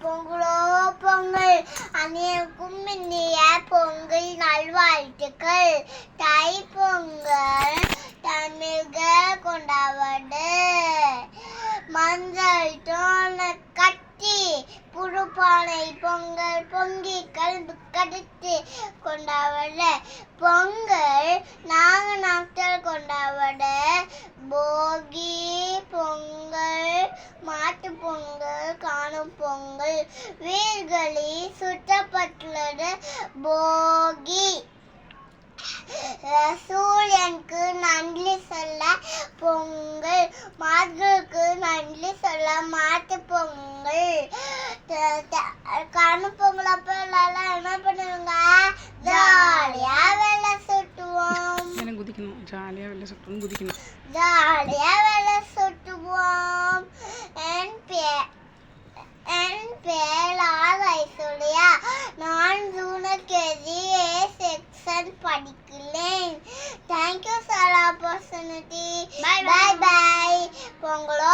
பொங்கலோ பொங்கல். அனைவருக்கும் இனிய பொங்கல் நல்வாழ்த்துக்கள். தை பொங்கல் தமிழர்கள் கொண்டாடுவது. மஞ்சள் தோரண கட்டி புதுப்பானை பொங்கல் பொங்கி கல்பு கடித்து கொண்டாடுவது. பொங்கல் நாங்கள் கொண்டாடுவது. போகி பொங்கல், மாட்டு பொங்கல், காணும் பொங்கல். வீடுகளில் சுற்றப்பட்டுள்ளது போகி. சூரியனுக்கு நன்றி சொல்ல பொங்கல், மாடுகளுக்கு நன்றி சொல்ல மாட்டு பொங்கல். காணும் பொங்கல் அப்ப எல்லாம் என்ன பண்ணுவாங்க? ஜாலியா வெள்ளை சுட்டுவோம். ஜாலியா வெள்ளை சுட்டுவோம், குதிக்கணும். ஜாலியா வெள்ளை சுட்டுவோம். என் பேர் ஐஸ்வர்யா. நான் ஜூனியர் கேஜி ஏ செக்ஷன் படிக்கிறேன். Thank you for opportunity. Bye bye. பொங்கலோ